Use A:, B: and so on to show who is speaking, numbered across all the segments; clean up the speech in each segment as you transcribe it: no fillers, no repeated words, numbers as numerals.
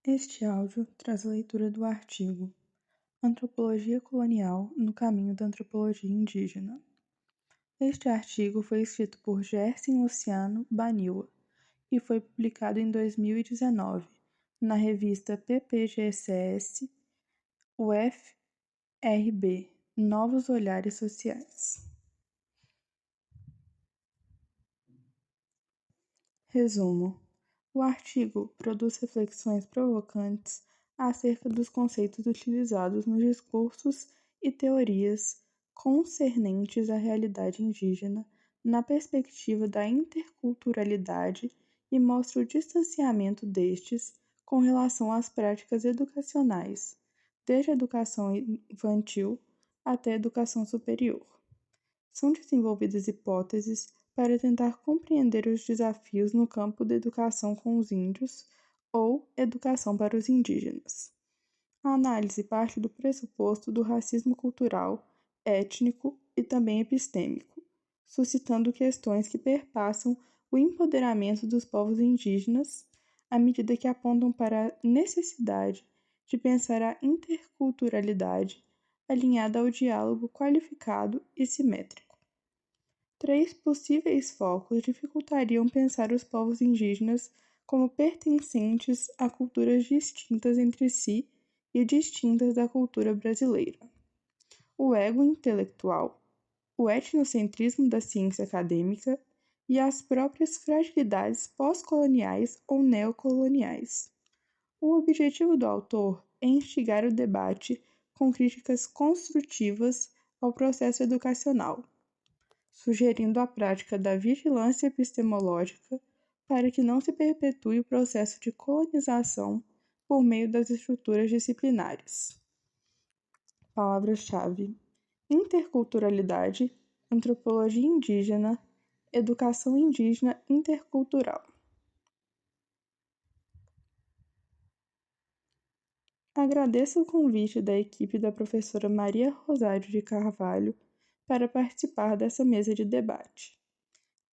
A: Este áudio traz a leitura do artigo Antropologia Colonial no Caminho da Antropologia Indígena. Este artigo foi escrito por Gerson Luciano Baniwa e foi publicado em 2019 na revista PPGCS UFRB Novos Olhares Sociais. Resumo: o artigo produz reflexões provocantes acerca dos conceitos utilizados nos discursos e teorias concernentes à realidade indígena na perspectiva da interculturalidade e mostra o distanciamento destes com relação às práticas educacionais, desde a educação infantil até a educação superior. São desenvolvidas hipóteses para tentar compreender os desafios no campo da educação com os índios ou educação para os indígenas. A análise parte do pressuposto do racismo cultural, étnico e também epistêmico, suscitando questões que perpassam o empoderamento dos povos indígenas à medida que apontam para a necessidade de pensar a interculturalidade alinhada ao diálogo qualificado e simétrico. 3 possíveis focos dificultariam pensar os povos indígenas como pertencentes a culturas distintas entre si e distintas da cultura brasileira. O ego intelectual, o etnocentrismo da ciência acadêmica e as próprias fragilidades pós-coloniais ou neocoloniais. O objetivo do autor é instigar o debate com críticas construtivas ao processo educacional, sugerindo a prática da vigilância epistemológica para que não se perpetue o processo de colonização por meio das estruturas disciplinares. Palavras-chave: interculturalidade, antropologia indígena, educação indígena intercultural. Agradeço o convite da equipe da professora Maria Rosário de Carvalho para participar dessa mesa de debate,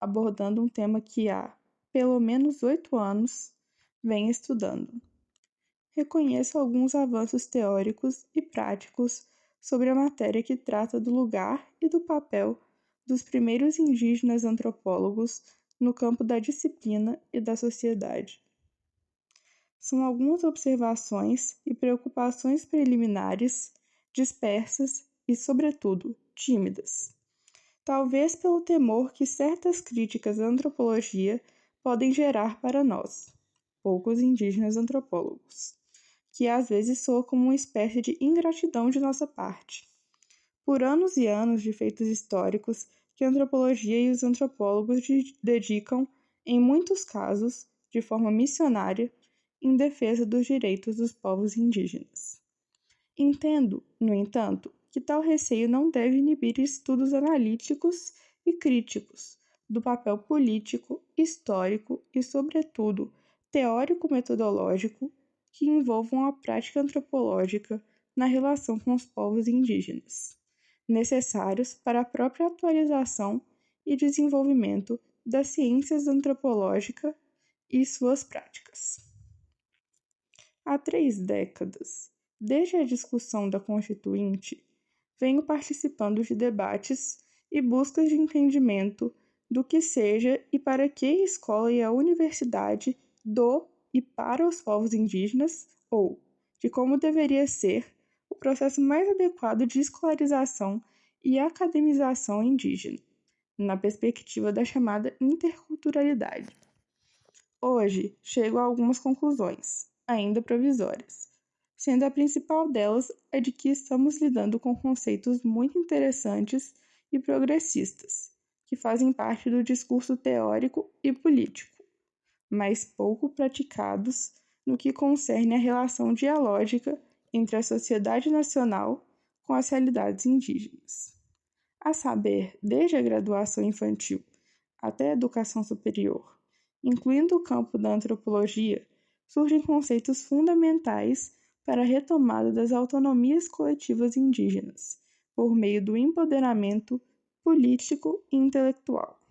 A: abordando um tema que há, pelo menos 8 anos, venho estudando. Reconheço alguns avanços teóricos e práticos sobre a matéria que trata do lugar e do papel dos primeiros indígenas antropólogos no campo da disciplina e da sociedade. São algumas observações e preocupações preliminares, dispersas e, sobretudo, tímidas. Talvez pelo temor que certas críticas à antropologia podem gerar para nós, poucos indígenas antropólogos, que às vezes soa como uma espécie de ingratidão de nossa parte. Por anos e anos de feitos históricos que a antropologia e os antropólogos dedicam, em muitos casos, de forma missionária, em defesa dos direitos dos povos indígenas. Entendo, no entanto, que tal receio não deve inibir estudos analíticos e críticos do papel político, histórico e, sobretudo, teórico-metodológico que envolvam a prática antropológica na relação com os povos indígenas, necessários para a própria atualização e desenvolvimento das ciências antropológicas e suas práticas. Há 3 décadas, desde a discussão da Constituinte, venho participando de debates e buscas de entendimento do que seja e para que a escola e a universidade do e para os povos indígenas, ou de como deveria ser o processo mais adequado de escolarização e academização indígena, na perspectiva da chamada interculturalidade. Hoje, chego a algumas conclusões, ainda provisórias, sendo a principal delas a de que estamos lidando com conceitos muito interessantes e progressistas, que fazem parte do discurso teórico e político, mas pouco praticados no que concerne à relação dialógica entre a sociedade nacional com as realidades indígenas. A saber, desde a graduação infantil até a educação superior, incluindo o campo da antropologia, surgem conceitos fundamentais para a retomada das autonomias coletivas indígenas, por meio do empoderamento político e intelectual.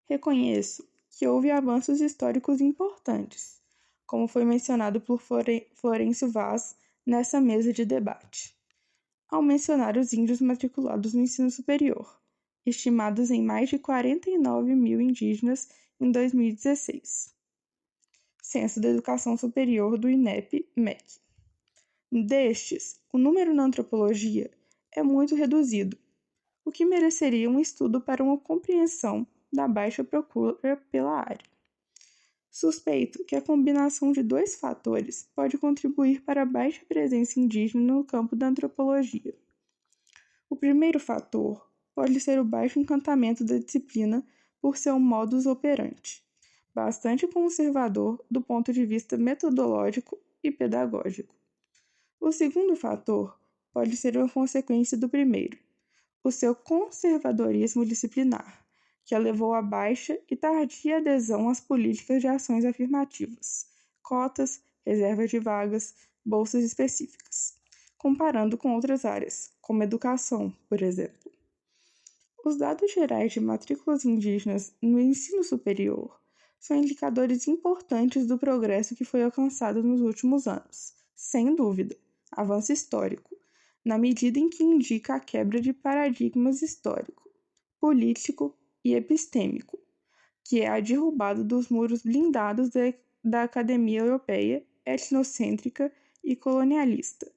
A: Reconheço que houve avanços históricos importantes, como foi mencionado por Florencio Vaz nessa mesa de debate, ao mencionar os índios matriculados no ensino superior, estimados em mais de 49 mil indígenas em 2016. Censo da Educação Superior do INEP-MEC. Destes, o número na antropologia é muito reduzido, o que mereceria um estudo para uma compreensão da baixa procura pela área. Suspeito que a combinação de dois fatores pode contribuir para a baixa presença indígena no campo da antropologia. O primeiro fator pode ser o baixo encantamento da disciplina por seu modus operandi, bastante conservador do ponto de vista metodológico e pedagógico. O segundo fator pode ser uma consequência do primeiro, o seu conservadorismo disciplinar, que a levou à baixa e tardia adesão às políticas de ações afirmativas, cotas, reservas de vagas, bolsas específicas, comparando com outras áreas, como educação, por exemplo. Os dados gerais de matrículas indígenas no ensino superior são indicadores importantes do progresso que foi alcançado nos últimos anos, sem dúvida, avanço histórico, na medida em que indica a quebra de paradigmas histórico, político e epistêmico, que é a derrubada dos muros blindados da academia europeia, etnocêntrica e colonialista,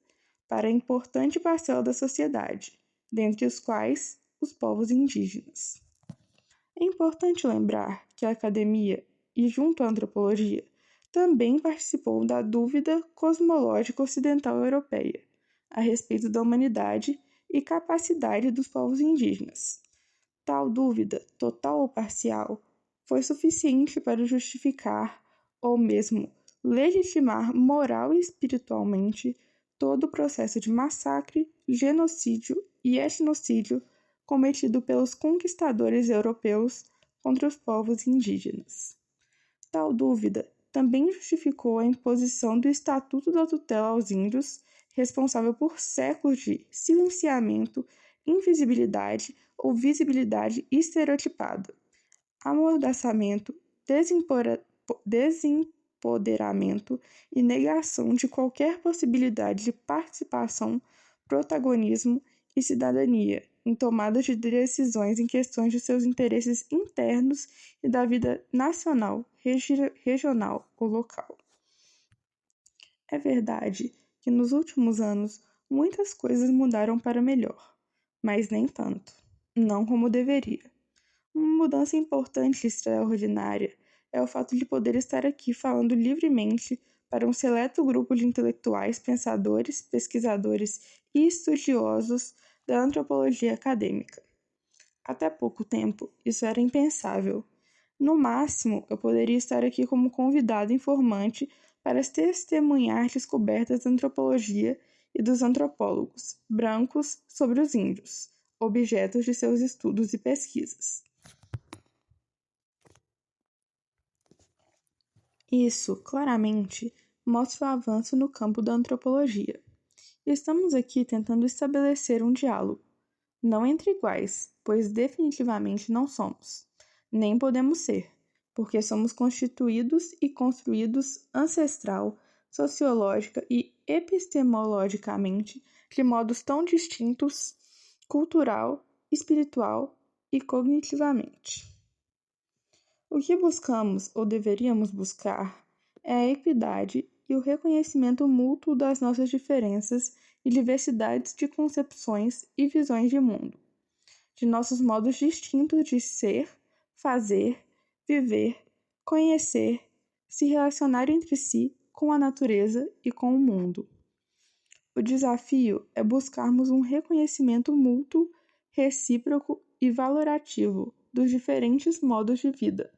A: para a importante parcela da sociedade, dentre os quais os povos indígenas. É importante lembrar que a academia, e junto à antropologia, também participou da dúvida cosmológica ocidental europeia a respeito da humanidade e capacidade dos povos indígenas. Tal dúvida, total ou parcial, foi suficiente para justificar, ou mesmo legitimar moral e espiritualmente, todo o processo de massacre, genocídio e etnocídio cometido pelos conquistadores europeus contra os povos indígenas. Tal dúvida também justificou a imposição do Estatuto da Tutela aos Índios, responsável por séculos de silenciamento, invisibilidade ou visibilidade estereotipada, amordaçamento, desempoderamento e negação de qualquer possibilidade de participação, protagonismo e cidadania em tomadas de decisões em questões de seus interesses internos e da vida nacional, regional ou local. É verdade que nos últimos anos muitas coisas mudaram para melhor, mas nem tanto, não como deveria. Uma mudança importante e extraordinária é o fato de poder estar aqui falando livremente para um seleto grupo de intelectuais, pensadores, pesquisadores e estudiosos da antropologia acadêmica. Até pouco tempo, isso era impensável. No máximo, eu poderia estar aqui como convidado informante para testemunhar descobertas da antropologia e dos antropólogos brancos sobre os índios, objetos de seus estudos e pesquisas. Isso, claramente, mostra o avanço no campo da antropologia. Estamos aqui tentando estabelecer um diálogo, não entre iguais, pois definitivamente não somos, nem podemos ser, porque somos constituídos e construídos ancestral, sociológica e epistemologicamente de modos tão distintos, cultural, espiritual e cognitivamente. O que buscamos ou deveríamos buscar é a equidade e o reconhecimento mútuo das nossas diferenças e diversidades de concepções e visões de mundo, de nossos modos distintos de ser, fazer, viver, conhecer, se relacionar entre si, com a natureza e com o mundo. O desafio é buscarmos um reconhecimento mútuo, recíproco e valorativo dos diferentes modos de vida,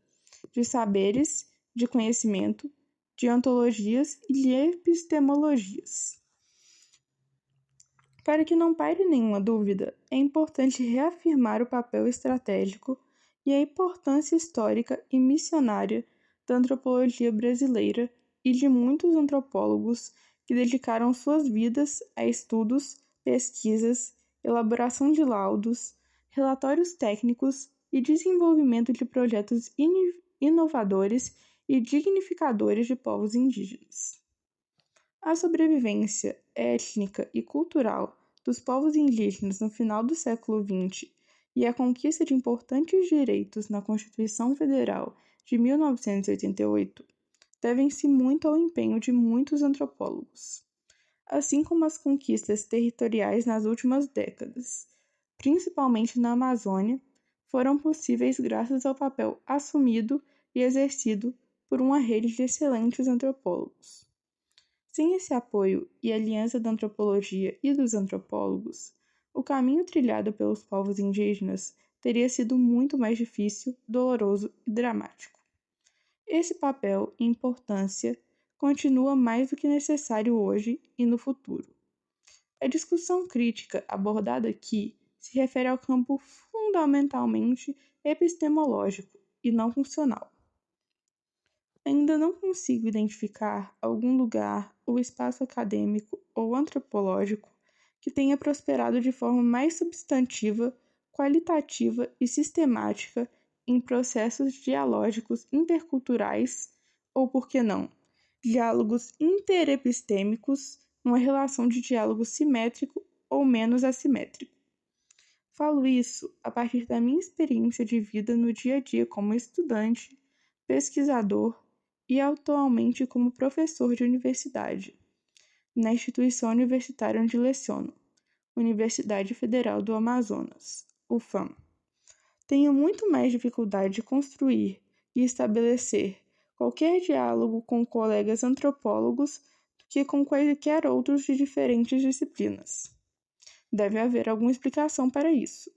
A: de saberes, de conhecimento, de ontologias e de epistemologias. Para que não paire nenhuma dúvida, é importante reafirmar o papel estratégico e a importância histórica e missionária da antropologia brasileira e de muitos antropólogos que dedicaram suas vidas a estudos, pesquisas, elaboração de laudos, relatórios técnicos e desenvolvimento de projetos inovadores e dignificadores de povos indígenas. A sobrevivência étnica e cultural dos povos indígenas no final do século XX e a conquista de importantes direitos na Constituição Federal de 1988 devem-se muito ao empenho de muitos antropólogos, assim como as conquistas territoriais nas últimas décadas, principalmente na Amazônia, foram possíveis graças ao papel assumido e exercido por uma rede de excelentes antropólogos. Sem esse apoio e aliança da antropologia e dos antropólogos, o caminho trilhado pelos povos indígenas teria sido muito mais difícil, doloroso e dramático. Esse papel e importância continua mais do que necessário hoje e no futuro. A discussão crítica abordada aqui se refere ao campo fundamentalmente epistemológico e não funcional. Ainda não consigo identificar algum lugar ou espaço acadêmico ou antropológico que tenha prosperado de forma mais substantiva, qualitativa e sistemática em processos dialógicos interculturais ou, por que não, diálogos interepistêmicos numa relação de diálogo simétrico ou menos assimétrico. Falo isso a partir da minha experiência de vida no dia a dia como estudante, pesquisador e atualmente como professor de universidade, na instituição universitária onde leciono, Universidade Federal do Amazonas, UFAM. Tenho muito mais dificuldade de construir e estabelecer qualquer diálogo com colegas antropólogos do que com quaisquer outros de diferentes disciplinas. Deve haver alguma explicação para isso.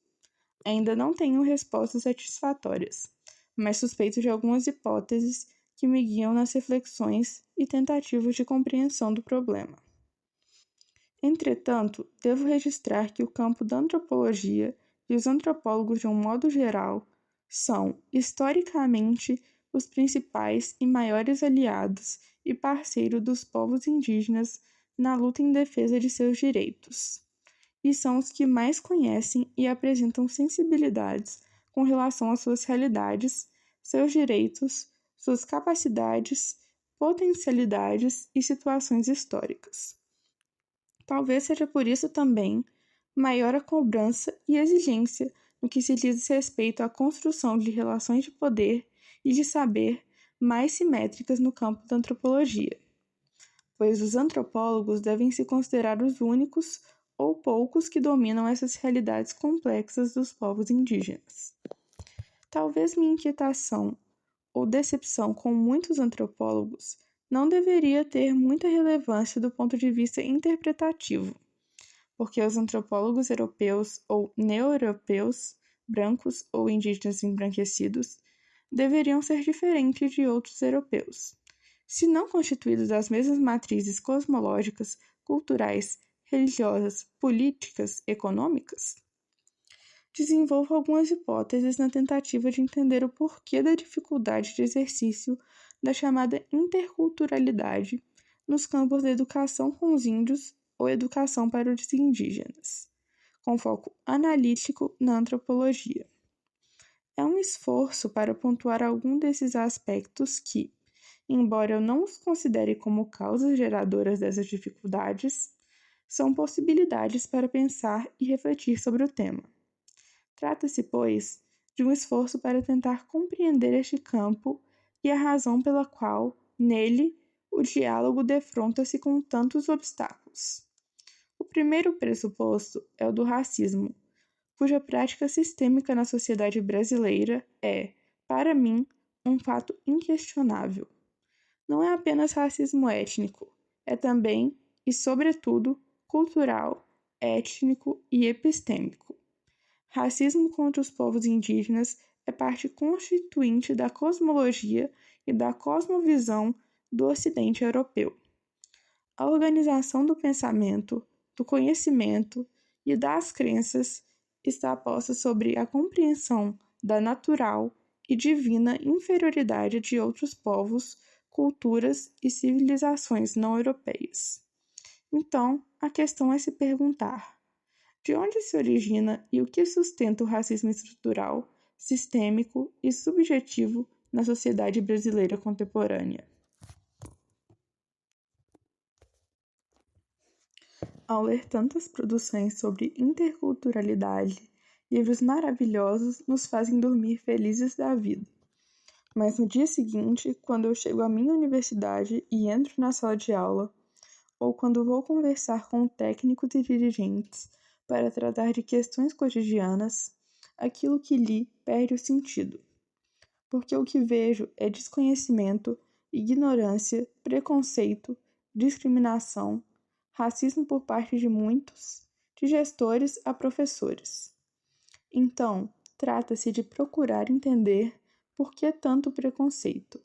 A: Ainda não tenho respostas satisfatórias, mas suspeito de algumas hipóteses que me guiam nas reflexões e tentativas de compreensão do problema. Entretanto, devo registrar que o campo da antropologia e os antropólogos de um modo geral são, historicamente, os principais e maiores aliados e parceiros dos povos indígenas na luta em defesa de seus direitos, e são os que mais conhecem e apresentam sensibilidades com relação às suas realidades, seus direitos, suas capacidades, potencialidades e situações históricas. Talvez seja por isso também maior a cobrança e exigência no que se diz respeito à construção de relações de poder e de saber mais simétricas no campo da antropologia, pois os antropólogos devem se considerar os únicos ou poucos que dominam essas realidades complexas dos povos indígenas. Talvez minha inquietação ou decepção com muitos antropólogos não deveria ter muita relevância do ponto de vista interpretativo, porque os antropólogos europeus ou neo-europeus, brancos ou indígenas embranquecidos, deveriam ser diferentes de outros europeus, se não constituídos das mesmas matrizes cosmológicas, culturais, religiosas, políticas, econômicas. Desenvolvo algumas hipóteses na tentativa de entender o porquê da dificuldade de exercício da chamada interculturalidade nos campos da educação com os índios ou educação para os indígenas, com foco analítico na antropologia. É um esforço para pontuar algum desses aspectos que, embora eu não os considere como causas geradoras dessas dificuldades, são possibilidades para pensar e refletir sobre o tema. Trata-se, pois, de um esforço para tentar compreender este campo e a razão pela qual, nele, o diálogo defronta-se com tantos obstáculos. O primeiro pressuposto é o do racismo, cuja prática sistêmica na sociedade brasileira é, para mim, um fato inquestionável. Não é apenas racismo étnico, é também, e sobretudo, cultural, étnico e epistêmico. Racismo contra os povos indígenas é parte constituinte da cosmologia e da cosmovisão do Ocidente europeu. A organização do pensamento, do conhecimento e das crenças está posta sobre a compreensão da natural e divina inferioridade de outros povos, culturas e civilizações não europeias. Então, a questão é se perguntar: de onde se origina e o que sustenta o racismo estrutural, sistêmico e subjetivo na sociedade brasileira contemporânea. Ao ler tantas produções sobre interculturalidade, livros maravilhosos nos fazem dormir felizes da vida. Mas no dia seguinte, quando eu chego à minha universidade e entro na sala de aula, ou quando vou conversar com técnicos e dirigentes para tratar de questões cotidianas, aquilo que li perde o sentido. Porque o que vejo é desconhecimento, ignorância, preconceito, discriminação, racismo por parte de muitos, de gestores a professores. Então, trata-se de procurar entender por que tanto preconceito,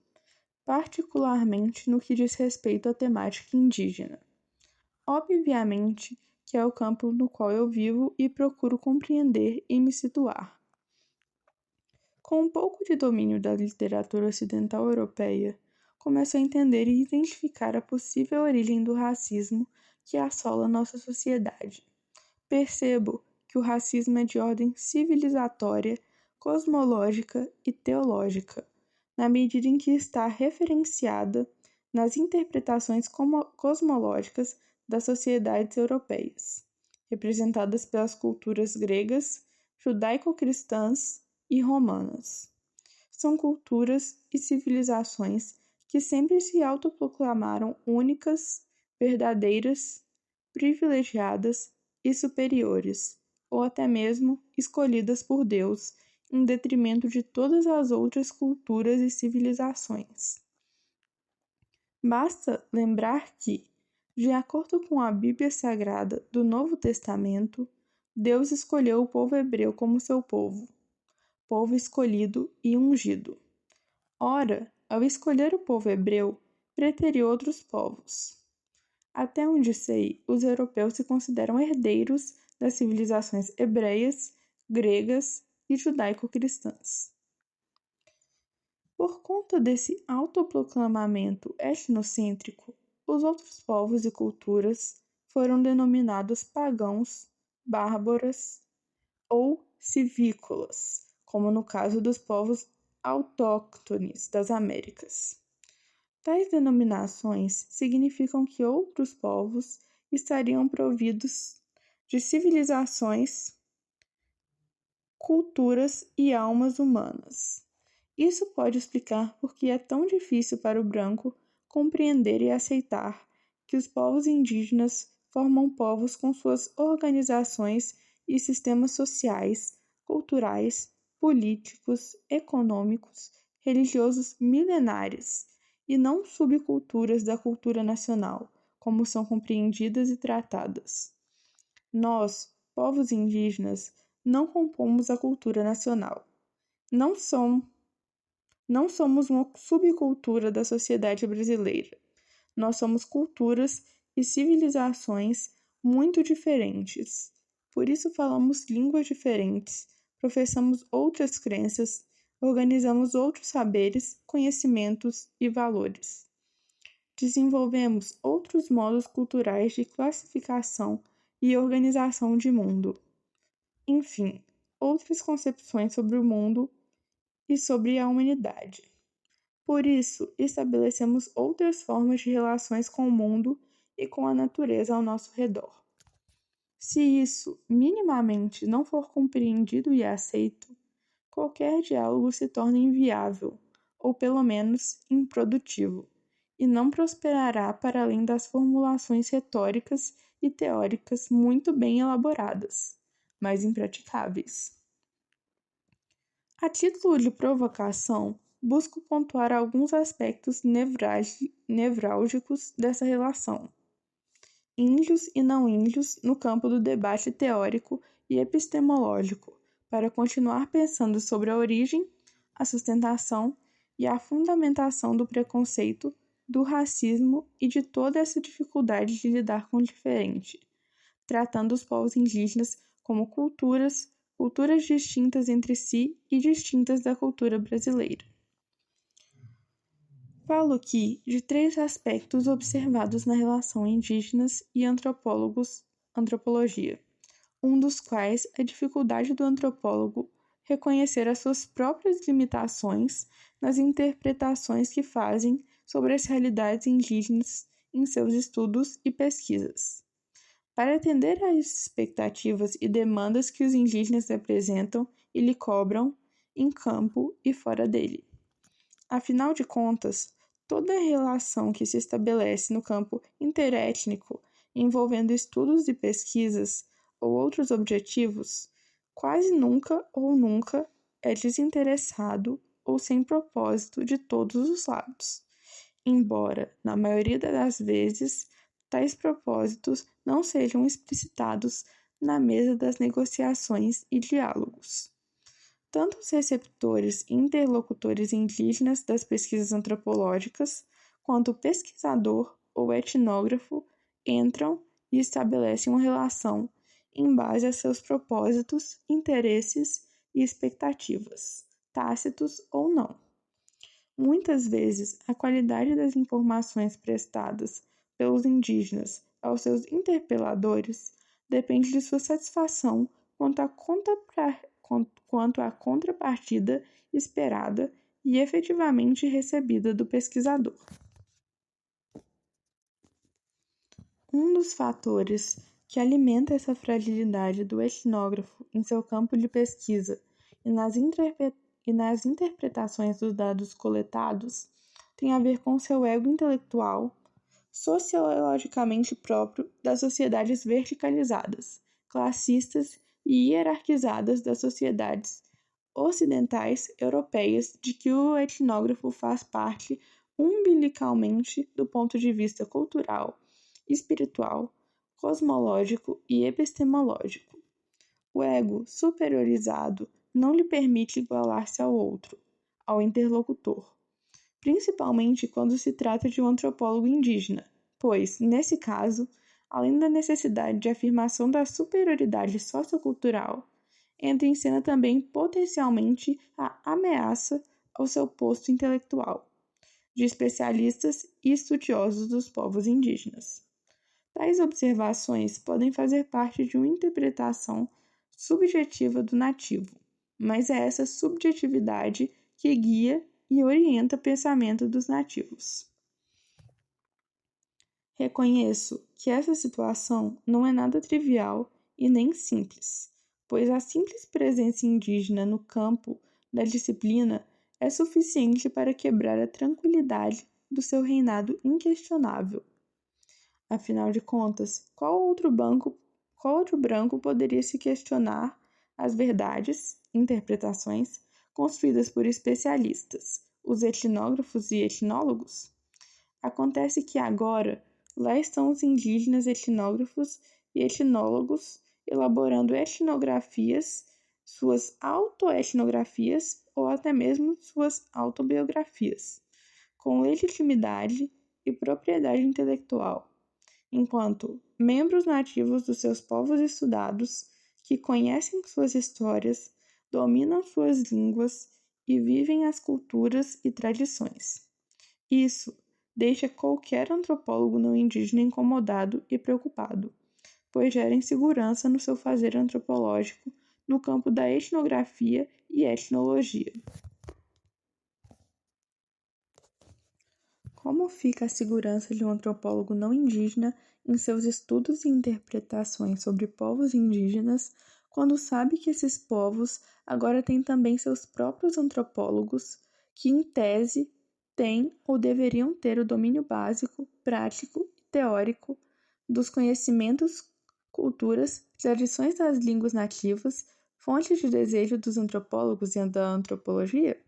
A: particularmente no que diz respeito à temática indígena. Obviamente que é o campo no qual eu vivo e procuro compreender e me situar. Com um pouco de domínio da literatura ocidental europeia, começo a entender e identificar a possível origem do racismo que assola nossa sociedade. Percebo que o racismo é de ordem civilizatória, cosmológica e teológica, na medida em que está referenciada nas interpretações cosmológicas das sociedades europeias, representadas pelas culturas gregas, judaico-cristãs e romanas. São culturas e civilizações que sempre se autoproclamaram únicas, verdadeiras, privilegiadas e superiores, ou até mesmo escolhidas por Deus, em detrimento de todas as outras culturas e civilizações. Basta lembrar que, de acordo com a Bíblia Sagrada do Novo Testamento, Deus escolheu o povo hebreu como seu povo escolhido e ungido. Ora, ao escolher o povo hebreu, preteriu outros povos. Até onde sei, os europeus se consideram herdeiros das civilizações hebreias, gregas e judaico-cristãs. Por conta desse autoproclamamento etnocêntrico, os outros povos e culturas foram denominados pagãos, bárbaras ou civícolas, como no caso dos povos autóctones das Américas. Tais denominações significam que outros povos estariam providos de civilizações, culturas e almas humanas. Isso pode explicar por que é tão difícil para o branco compreender e aceitar que os povos indígenas formam povos com suas organizações e sistemas sociais, culturais, políticos, econômicos, religiosos milenares, e não subculturas da cultura nacional, como são compreendidas e tratadas. Nós, povos indígenas, não compomos a cultura nacional. Não somos uma subcultura da sociedade brasileira. Nós somos culturas e civilizações muito diferentes. Por isso falamos línguas diferentes, professamos outras crenças, organizamos outros saberes, conhecimentos e valores. Desenvolvemos outros modos culturais de classificação e organização de mundo. Enfim, outras concepções sobre o mundo e sobre a humanidade. Por isso, estabelecemos outras formas de relações com o mundo e com a natureza ao nosso redor. Se isso, minimamente, não for compreendido e aceito, qualquer diálogo se torna inviável, ou pelo menos improdutivo, e não prosperará para além das formulações retóricas e teóricas muito bem elaboradas, mas impraticáveis. A título de provocação, busco pontuar alguns aspectos nevrálgicos dessa relação. Índios e não índios no campo do debate teórico e epistemológico, para continuar pensando sobre a origem, a sustentação e a fundamentação do preconceito, do racismo e de toda essa dificuldade de lidar com o diferente, tratando os povos indígenas como culturas distintas entre si e distintas da cultura brasileira. Falo aqui de 3 aspectos observados na relação indígenas e antropologia, um dos quais é a dificuldade do antropólogo reconhecer as suas próprias limitações nas interpretações que fazem sobre as realidades indígenas em seus estudos e pesquisas. Para atender às expectativas e demandas que os indígenas apresentam e lhe cobram em campo e fora dele. Afinal de contas, toda relação que se estabelece no campo interétnico envolvendo estudos e pesquisas ou outros objetivos, quase nunca ou nunca é desinteressado ou sem propósito de todos os lados, embora, na maioria das vezes, tais propósitos não sejam explicitados na mesa das negociações e diálogos. Tanto os receptores e interlocutores indígenas das pesquisas antropológicas, quanto o pesquisador ou etnógrafo entram e estabelecem uma relação em base a seus propósitos, interesses e expectativas, tácitos ou não. Muitas vezes, a qualidade das informações prestadas pelos indígenas aos seus interpeladores depende de sua satisfação quanto à contrapartida esperada e efetivamente recebida do pesquisador. Um dos fatores que alimenta essa fragilidade do etnógrafo em seu campo de pesquisa e nas interpretações dos dados coletados tem a ver com seu ego intelectual, sociologicamente próprio das sociedades verticalizadas, classistas e hierarquizadas das sociedades ocidentais europeias de que o etnógrafo faz parte umbilicalmente do ponto de vista cultural, espiritual, cosmológico e epistemológico. O ego superiorizado não lhe permite igualar-se ao outro, ao interlocutor, principalmente quando se trata de um antropólogo indígena, pois, nesse caso, além da necessidade de afirmação da superioridade sociocultural, entra em cena também potencialmente a ameaça ao seu posto intelectual, de especialistas e estudiosos dos povos indígenas. Tais observações podem fazer parte de uma interpretação subjetiva do nativo, mas é essa subjetividade que guia e orienta o pensamento dos nativos. Reconheço que essa situação não é nada trivial e nem simples, pois a simples presença indígena no campo da disciplina é suficiente para quebrar a tranquilidade do seu reinado inquestionável. Afinal de contas, qual outro branco poderia se questionar as verdades, interpretações, construídas por especialistas, os etnógrafos e etnólogos? Acontece que agora, lá estão os indígenas etnógrafos e etnólogos elaborando etnografias, suas autoetnografias ou até mesmo suas autobiografias, com legitimidade e propriedade intelectual, enquanto membros nativos dos seus povos estudados, que conhecem suas histórias, dominam suas línguas e vivem as culturas e tradições. Isso deixa qualquer antropólogo não indígena incomodado e preocupado, pois gera insegurança no seu fazer antropológico no campo da etnografia e etnologia. Como fica a segurança de um antropólogo não indígena em seus estudos e interpretações sobre povos indígenas, quando sabe que esses povos agora têm também seus próprios antropólogos, que, em tese, têm ou deveriam ter o domínio básico, prático e teórico dos conhecimentos, culturas, tradições das línguas nativas, fonte de desejo dos antropólogos e da antropologia?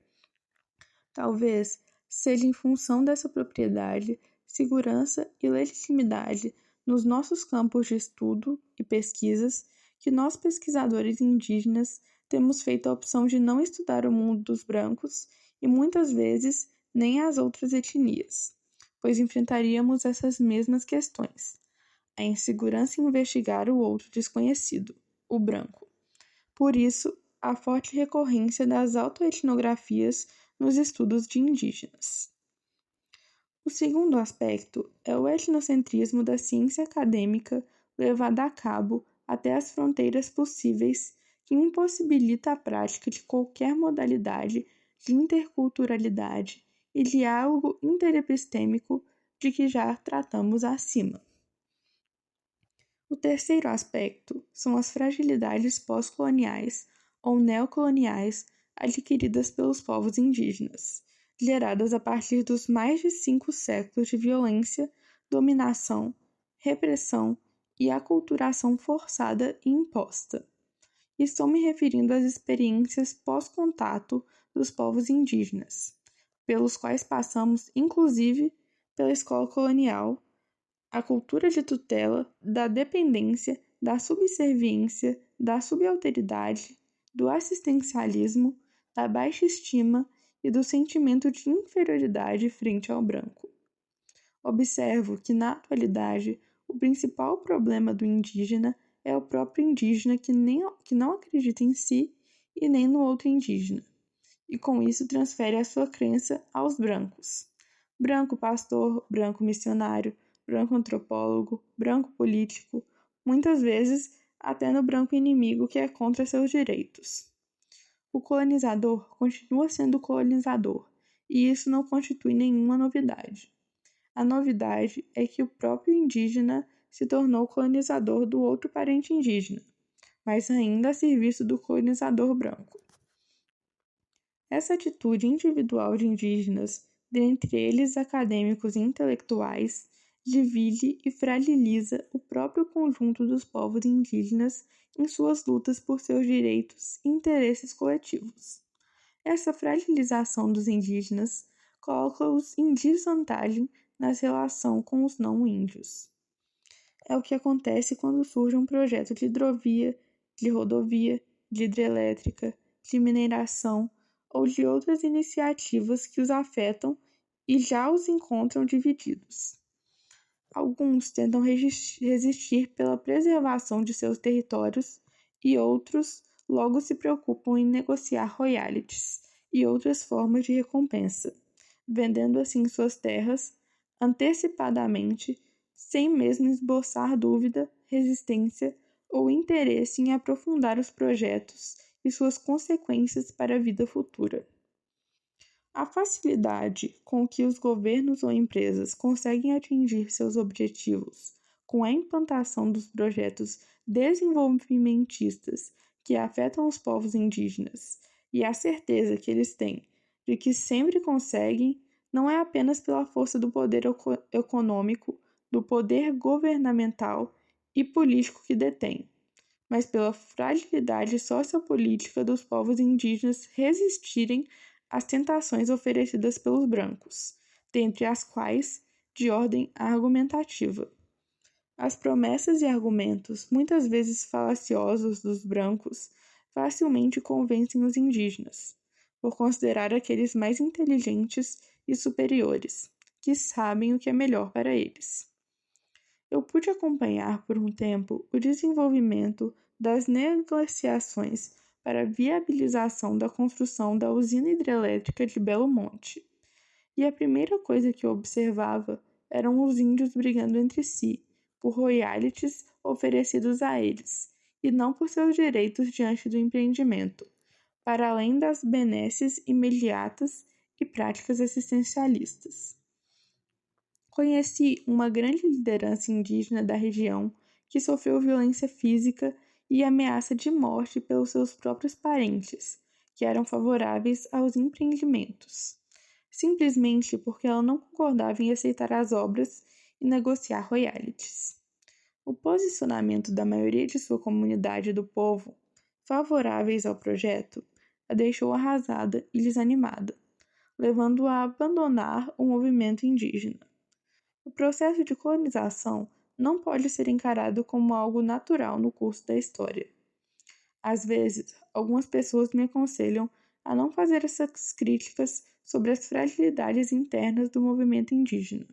A: Talvez seja em função dessa propriedade, segurança e legitimidade nos nossos campos de estudo e pesquisas que nós, pesquisadores indígenas, temos feito a opção de não estudar o mundo dos brancos e muitas vezes nem as outras etnias, pois enfrentaríamos essas mesmas questões: a insegurança em investigar o outro desconhecido, o branco. Por isso, a forte recorrência das autoetnografias nos estudos de indígenas. O segundo aspecto é o etnocentrismo da ciência acadêmica levada a cabo até as fronteiras possíveis, que impossibilita a prática de qualquer modalidade de interculturalidade e diálogo interepistêmico de que já tratamos acima. O terceiro aspecto são as fragilidades pós-coloniais ou neocoloniais adquiridas pelos povos indígenas, geradas a partir dos mais de 5 séculos de violência, dominação, repressão e aculturação forçada e imposta. Estou me referindo às experiências pós-contato dos povos indígenas, pelos quais passamos, inclusive, pela escola colonial, a cultura de tutela, da dependência, da subserviência, da subalternidade, do assistencialismo, da baixa estima e do sentimento de inferioridade frente ao branco. Observo que, na atualidade, o principal problema do indígena é o próprio indígena que não acredita em si e nem no outro indígena, e com isso transfere a sua crença aos brancos. Branco pastor, branco missionário, branco antropólogo, branco político, muitas vezes até no branco inimigo que é contra seus direitos. O colonizador continua sendo colonizador, e isso não constitui nenhuma novidade. A novidade é que o próprio indígena se tornou colonizador do outro parente indígena, mas ainda a serviço do colonizador branco. Essa atitude individual de indígenas, dentre eles acadêmicos e intelectuais, divide e fragiliza o próprio conjunto dos povos indígenas em suas lutas por seus direitos e interesses coletivos. Essa fragilização dos indígenas coloca-os em desvantagem na relação com os não-índios. É o que acontece quando surge um projeto de hidrovia, de rodovia, de hidrelétrica, de mineração ou de outras iniciativas que os afetam e já os encontram divididos. Alguns tentam resistir pela preservação de seus territórios e outros logo se preocupam em negociar royalties e outras formas de recompensa, vendendo assim suas terras antecipadamente, sem mesmo esboçar dúvida, resistência ou interesse em aprofundar os projetos e suas consequências para a vida futura. A facilidade com que os governos ou empresas conseguem atingir seus objetivos com a implantação dos projetos desenvolvimentistas que afetam os povos indígenas e a certeza que eles têm de que sempre conseguem não é apenas pela força do poder econômico, do poder governamental e político que detêm, mas pela fragilidade sociopolítica dos povos indígenas resistirem às tentações oferecidas pelos brancos, dentre as quais de ordem argumentativa. As promessas e argumentos, muitas vezes falaciosos dos brancos, facilmente convencem os indígenas, por considerar aqueles mais inteligentes e superiores, que sabem o que é melhor para eles. Eu pude acompanhar por um tempo o desenvolvimento das negociações para a viabilização da construção da usina hidrelétrica de Belo Monte, e a primeira coisa que eu observava eram os índios brigando entre si por royalties oferecidos a eles, e não por seus direitos diante do empreendimento, para além das benesses imediatas e práticas assistencialistas. Conheci uma grande liderança indígena da região que sofreu violência física e ameaça de morte pelos seus próprios parentes, que eram favoráveis aos empreendimentos, simplesmente porque ela não concordava em aceitar as obras e negociar royalties. O posicionamento da maioria de sua comunidade do povo, favoráveis ao projeto, a deixou arrasada e desanimada, levando-a a abandonar o movimento indígena. O processo de colonização não pode ser encarado como algo natural no curso da história. Às vezes, algumas pessoas me aconselham a não fazer essas críticas sobre as fragilidades internas do movimento indígena,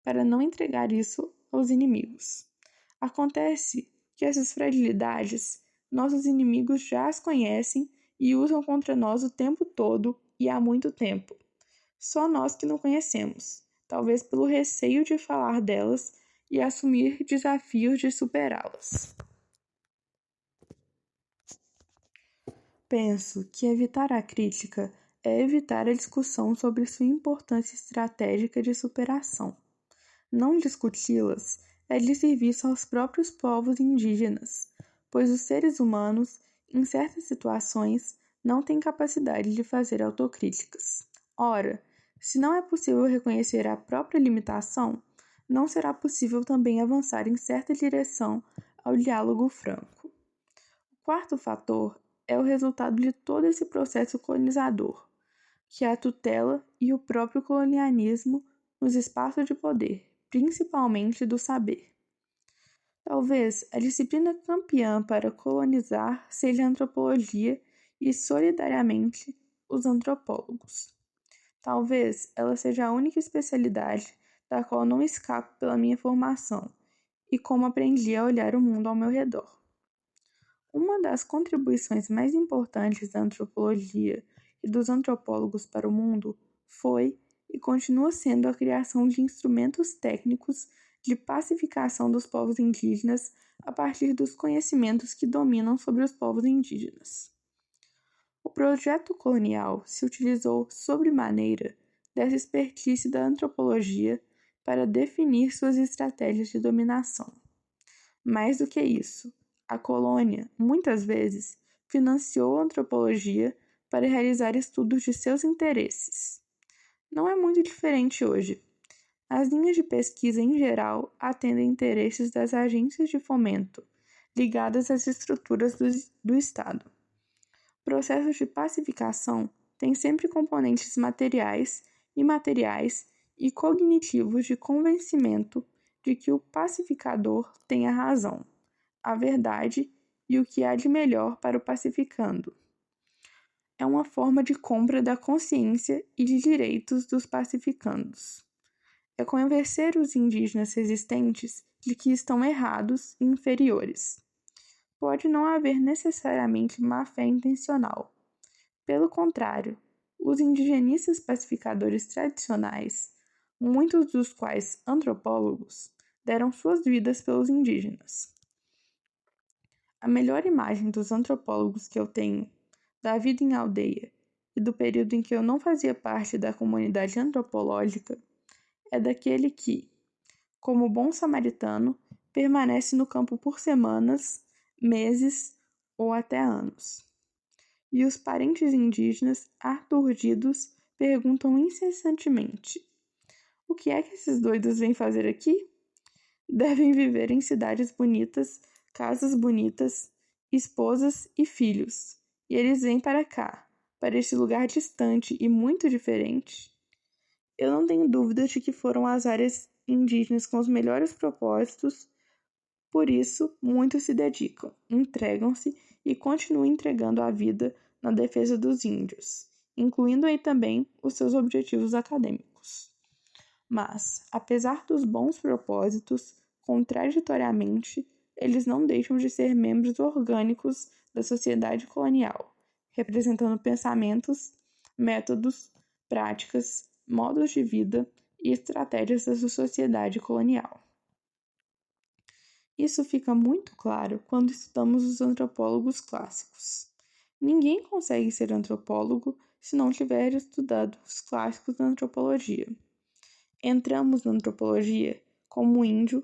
A: para não entregar isso aos inimigos. Acontece que essas fragilidades nossos inimigos já as conhecem e usam contra nós o tempo todo e há muito tempo. Só nós que não conhecemos, talvez pelo receio de falar delas e assumir desafios de superá-las. Penso que evitar a crítica é evitar a discussão sobre sua importância estratégica de superação. Não discuti-las é desserviço aos próprios povos indígenas, pois os seres humanos, em certas situações, não têm capacidade de fazer autocríticas. Ora, se não é possível reconhecer a própria limitação, não será possível também avançar em certa direção ao diálogo franco. O quarto fator é o resultado de todo esse processo colonizador, que é a tutela e o próprio colonialismo nos espaços de poder, principalmente do saber. Talvez a disciplina campeã para colonizar seja a antropologia e, solidariamente, os antropólogos. Talvez ela seja a única especialidade da qual não escapo pela minha formação e como aprendi a olhar o mundo ao meu redor. Uma das contribuições mais importantes da antropologia e dos antropólogos para o mundo foi e continua sendo a criação de instrumentos técnicos de pacificação dos povos indígenas a partir dos conhecimentos que dominam sobre os povos indígenas. O projeto colonial se utilizou sobremaneira dessa expertise da antropologia para definir suas estratégias de dominação. Mais do que isso, a colônia, muitas vezes, financiou a antropologia para realizar estudos de seus interesses. Não é muito diferente hoje. As linhas de pesquisa, em geral, atendem interesses das agências de fomento, ligadas às estruturas do Estado. Processos de pacificação têm sempre componentes materiais, imateriais e cognitivos de convencimento de que o pacificador tem a razão, a verdade e o que há de melhor para o pacificando. É uma forma de compra da consciência e de direitos dos pacificandos. É convencer os indígenas resistentes de que estão errados e inferiores. Pode não haver necessariamente má-fé intencional. Pelo contrário, os indigenistas pacificadores tradicionais, muitos dos quais antropólogos, deram suas vidas pelos indígenas. A melhor imagem dos antropólogos que eu tenho, da vida em aldeia e do período em que eu não fazia parte da comunidade antropológica, é daquele que, como bom samaritano, permanece no campo por semanas, meses ou até anos. E os parentes indígenas, aturdidos, perguntam incessantemente: o que é que esses doidos vêm fazer aqui? Devem viver em cidades bonitas, casas bonitas, esposas e filhos, e eles vêm para cá, para este lugar distante e muito diferente. Eu não tenho dúvida de que foram as áreas indígenas com os melhores propósitos, por isso muitos se dedicam, entregam-se e continuam entregando a vida na defesa dos índios, incluindo aí também os seus objetivos acadêmicos. Mas, apesar dos bons propósitos, contraditoriamente, eles não deixam de ser membros orgânicos da sociedade colonial, representando pensamentos, métodos, práticas, modos de vida e estratégias da sua sociedade colonial. Isso fica muito claro quando estudamos os antropólogos clássicos. Ninguém consegue ser antropólogo se não tiver estudado os clássicos da antropologia. Entramos na antropologia como índio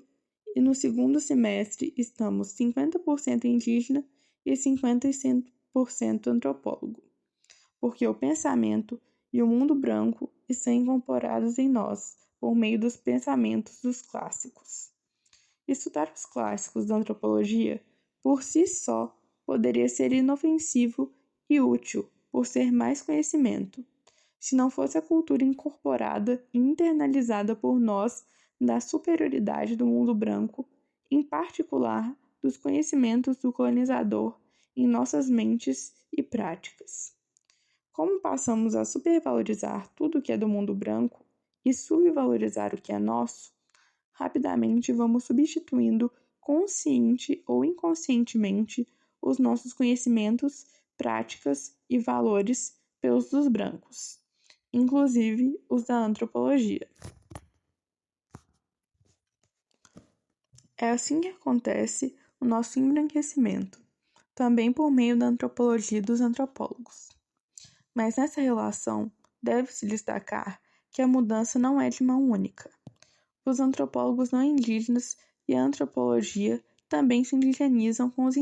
A: e no segundo semestre estamos 50% indígena e 50% antropólogo, porque o pensamento e o mundo branco estão incorporados em nós por meio dos pensamentos dos clássicos. Estudar os clássicos da antropologia, por si só, poderia ser inofensivo e útil por ser mais conhecimento, se não fosse a cultura incorporada e internalizada por nós da superioridade do mundo branco, em particular dos conhecimentos do colonizador em nossas mentes e práticas. Como passamos a supervalorizar tudo que é do mundo branco e subvalorizar o que é nosso, rapidamente vamos substituindo consciente ou inconscientemente os nossos conhecimentos, práticas e valores pelos dos brancos, inclusive os da antropologia. É assim que acontece o nosso embranquecimento, também por meio da antropologia dos antropólogos. Mas nessa relação, deve-se destacar que a mudança não é de mão única. Os antropólogos não indígenas e a antropologia também se indigenizam com os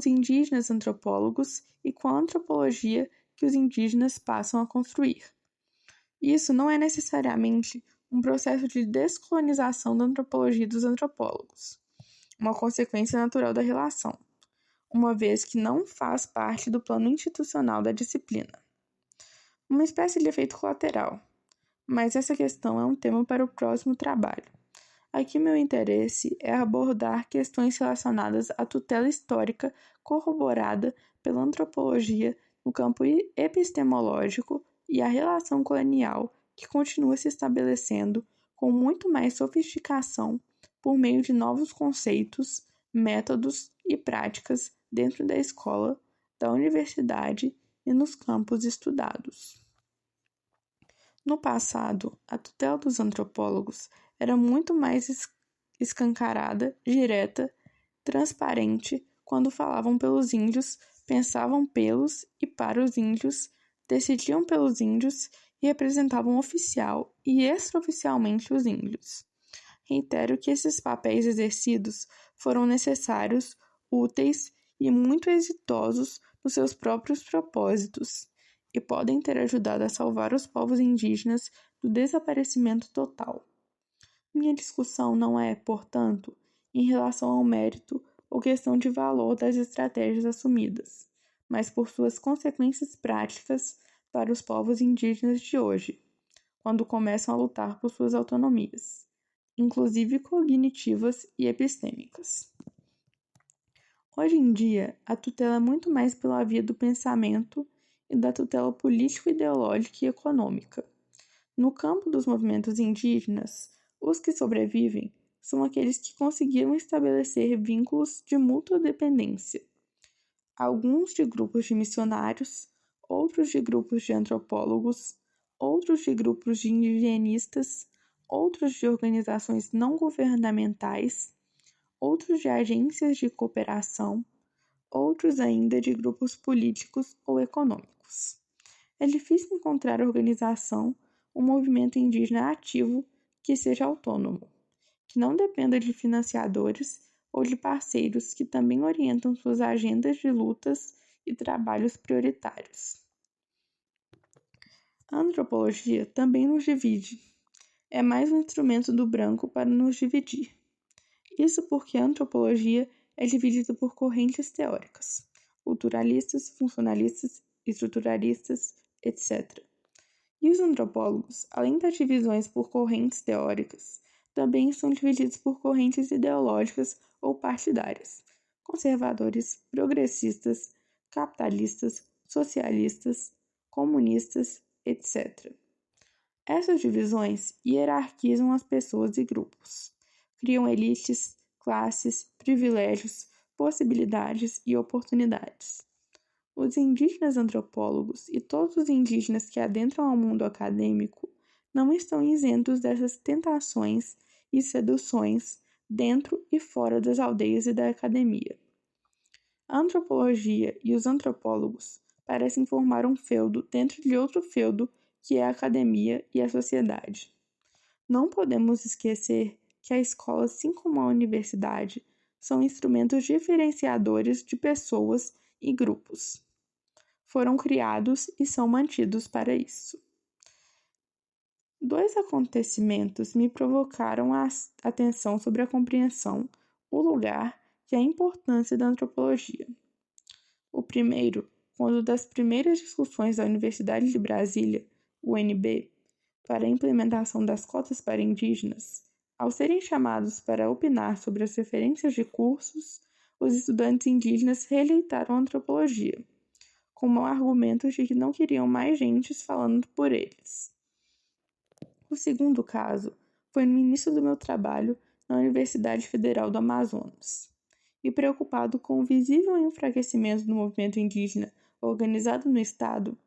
A: indígenas antropólogos e com a antropologia que os indígenas passam a construir. Isso não é necessariamente um processo de descolonização da antropologia dos antropólogos, uma consequência natural da relação, uma vez que não faz parte do plano institucional da disciplina. Uma espécie de efeito colateral, mas essa questão é um tema para o próximo trabalho. Aqui meu interesse é abordar questões relacionadas à tutela histórica corroborada pela antropologia no campo epistemológico e a relação colonial que continua se estabelecendo com muito mais sofisticação por meio de novos conceitos, métodos e práticas dentro da escola, da universidade e nos campos estudados. No passado, a tutela dos antropólogos era muito mais escancarada, direta, transparente quando falavam pelos índios, pensavam pelos e para os índios, decidiam pelos índios e representavam oficial e extraoficialmente os índios. Reitero que esses papéis exercidos foram necessários, úteis e muito exitosos nos seus próprios propósitos e podem ter ajudado a salvar os povos indígenas do desaparecimento total. Minha discussão não é, portanto, em relação ao mérito ou questão de valor das estratégias assumidas, mas por suas consequências práticas para os povos indígenas de hoje, quando começam a lutar por suas autonomias, inclusive cognitivas e epistêmicas. Hoje em dia, a tutela é muito mais pela via do pensamento e da tutela político-ideológica e econômica. No campo dos movimentos indígenas, os que sobrevivem são aqueles que conseguiram estabelecer vínculos de mútua dependência. Alguns de grupos de missionários, outros de grupos de antropólogos, outros de grupos de indigenistas, outros de organizações não governamentais, outros de agências de cooperação, outros ainda de grupos políticos ou econômicos. É difícil encontrar organização ou movimento indígena ativo que seja autônomo, que não dependa de financiadores ou de parceiros que também orientam suas agendas de lutas e trabalhos prioritários. A antropologia também nos divide. É mais um instrumento do branco para nos dividir. Isso porque a antropologia é dividida por correntes teóricas, culturalistas, funcionalistas, estruturalistas, etc. E os antropólogos, além das divisões por correntes teóricas, também são divididos por correntes ideológicas ou partidárias, conservadores, progressistas, capitalistas, socialistas, comunistas, etc. Essas divisões hierarquizam as pessoas e grupos, criam elites, classes, privilégios, possibilidades e oportunidades. Os indígenas antropólogos e todos os indígenas que adentram ao mundo acadêmico não estão isentos dessas tentações e seduções dentro e fora das aldeias e da academia. A antropologia e os antropólogos parecem formar um feudo dentro de outro feudo que é a academia e a sociedade. Não podemos esquecer que a escola, assim como a universidade, são instrumentos diferenciadores de pessoas e grupos. Foram criados e são mantidos para isso. Dois acontecimentos me provocaram a atenção sobre a compreensão, o lugar e a importância da antropologia. O primeiro, quando das primeiras discussões da Universidade de Brasília, UNB, para a implementação das cotas para indígenas, ao serem chamados para opinar sobre as referências de cursos, os estudantes indígenas rejeitaram a antropologia, com argumentos de que não queriam mais gentes falando por eles. O segundo caso foi no início do meu trabalho na Universidade Federal do Amazonas. E preocupado com o visível enfraquecimento do movimento indígena organizado no Estado,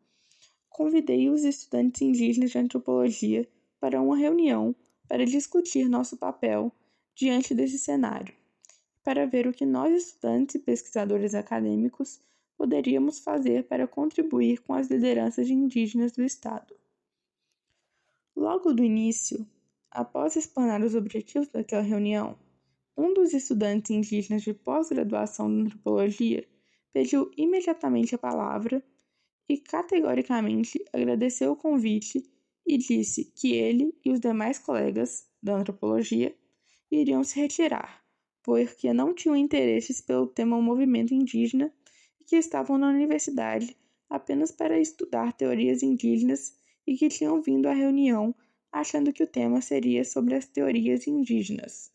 A: convidei os estudantes indígenas de antropologia para uma reunião para discutir nosso papel diante desse cenário, para ver o que nós, estudantes e pesquisadores acadêmicos, poderíamos fazer para contribuir com as lideranças indígenas do Estado. Logo do início, após explanar os objetivos daquela reunião, um dos estudantes indígenas de pós-graduação em antropologia pediu imediatamente a palavra e categoricamente agradeceu o convite e disse que ele e os demais colegas da antropologia iriam se retirar, porque não tinham interesses pelo tema movimento indígena e que estavam na universidade apenas para estudar teorias indígenas e que tinham vindo à reunião achando que o tema seria sobre as teorias indígenas,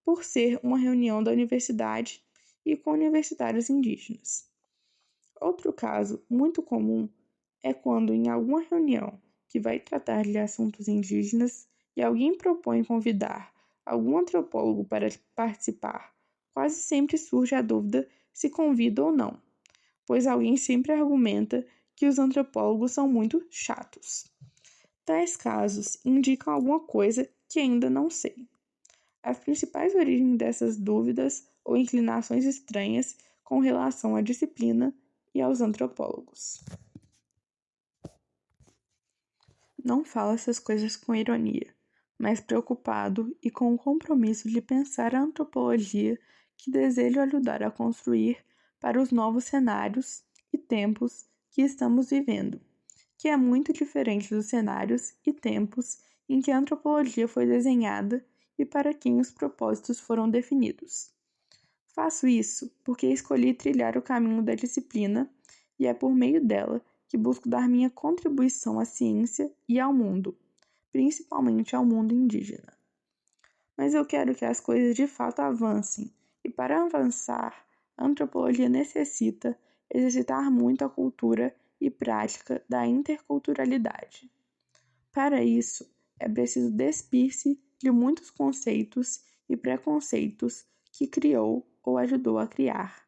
A: por ser uma reunião da universidade e com universitários indígenas. Outro caso muito comum é quando, em alguma reunião que vai tratar de assuntos indígenas e alguém propõe convidar algum antropólogo para participar, quase sempre surge a dúvida se convida ou não, pois alguém sempre argumenta que os antropólogos são muito chatos. Tais casos indicam alguma coisa que ainda não sei. As principais origens dessas dúvidas ou inclinações estranhas com relação à disciplina e aos antropólogos. Não falo essas coisas com ironia, mas preocupado e com o compromisso de pensar a antropologia que desejo ajudar a construir para os novos cenários e tempos que estamos vivendo, que é muito diferente dos cenários e tempos em que a antropologia foi desenhada e para quem os propósitos foram definidos. Faço isso porque escolhi trilhar o caminho da disciplina e é por meio dela que busco dar minha contribuição à ciência e ao mundo, principalmente ao mundo indígena. Mas eu quero que as coisas de fato avancem, e para avançar, a antropologia necessita exercitar muito a cultura e prática da interculturalidade. Para isso, é preciso despir-se de muitos conceitos e preconceitos que criou ou ajudou a criar,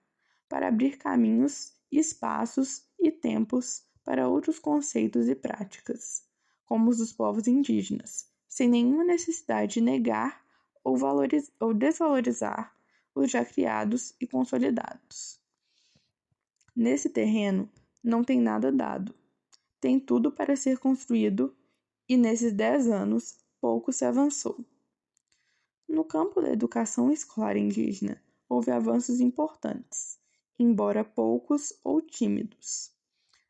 A: para abrir caminhos, espaços e tempos para outros conceitos e práticas, como os dos povos indígenas, sem nenhuma necessidade de negar ou desvalorizar os já criados e consolidados. Nesse terreno, não tem nada dado, tem tudo para ser construído e nesses 10 anos pouco se avançou. No campo da educação escolar indígena, houve avanços importantes, embora poucos ou tímidos.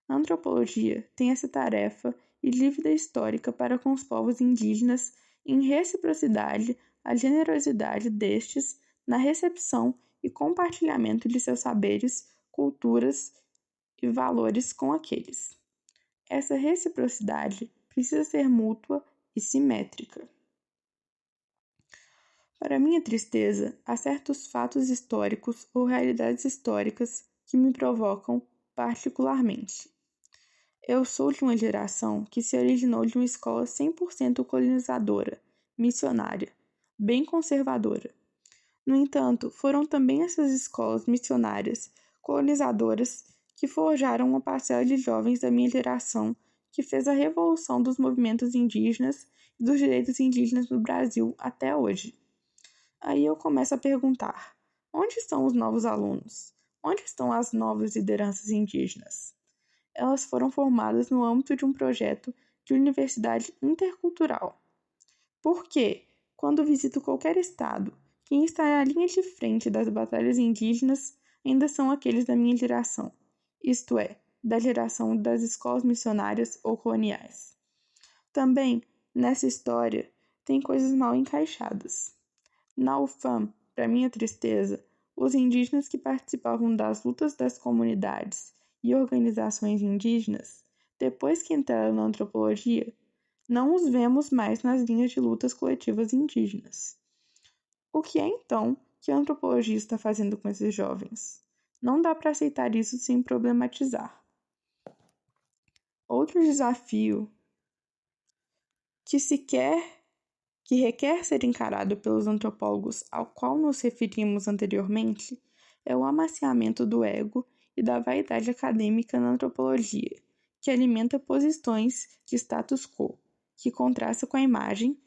A: A antropologia tem essa tarefa e dívida histórica para com os povos indígenas em reciprocidade à generosidade destes na recepção e compartilhamento de seus saberes, culturas e valores com aqueles. Essa reciprocidade precisa ser mútua e simétrica. Para minha tristeza, há certos fatos históricos ou realidades históricas que me provocam particularmente. Eu sou de uma geração que se originou de uma escola 100% colonizadora, missionária, bem conservadora. No entanto, foram também essas escolas missionárias, colonizadoras, que forjaram uma parcela de jovens da minha geração que fez a revolução dos movimentos indígenas e dos direitos indígenas no Brasil até hoje. Aí eu começo a perguntar: onde estão os novos alunos? Onde estão as novas lideranças indígenas? Elas foram formadas no âmbito de um projeto de universidade intercultural. Por quê? Quando visito qualquer estado, quem está na linha de frente das batalhas indígenas ainda são aqueles da minha geração, isto é, da geração das escolas missionárias ou coloniais. Também, nessa história, tem coisas mal encaixadas. Na UFAM, para minha tristeza, os indígenas que participavam das lutas das comunidades e organizações indígenas, depois que entraram na antropologia, não os vemos mais nas linhas de lutas coletivas indígenas. O que é então que a antropologia está fazendo com esses jovens? Não dá para aceitar isso sem problematizar. Outro desafio que requer ser encarado pelos antropólogos ao qual nos referimos anteriormente é o amaciamento do ego e da vaidade acadêmica na antropologia, que alimenta posições de status quo, que contrasta com a imagem,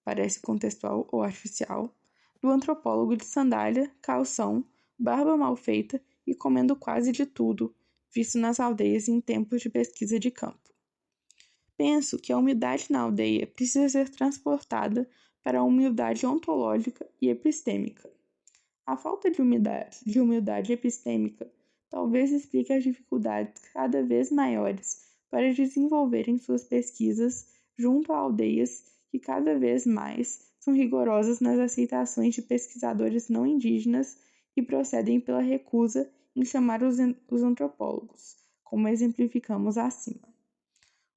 A: parece contextual ou artificial, do antropólogo de sandália, calção, barba mal feita e comendo quase de tudo, visto nas aldeias em tempos de pesquisa de campo. Penso que a humildade na aldeia precisa ser transportada para a humildade ontológica e epistêmica. A falta de humildade epistêmica talvez explique as dificuldades cada vez maiores para desenvolverem suas pesquisas junto a aldeias que cada vez mais são rigorosas nas aceitações de pesquisadores não indígenas e procedem pela recusa em chamar os antropólogos, como exemplificamos acima.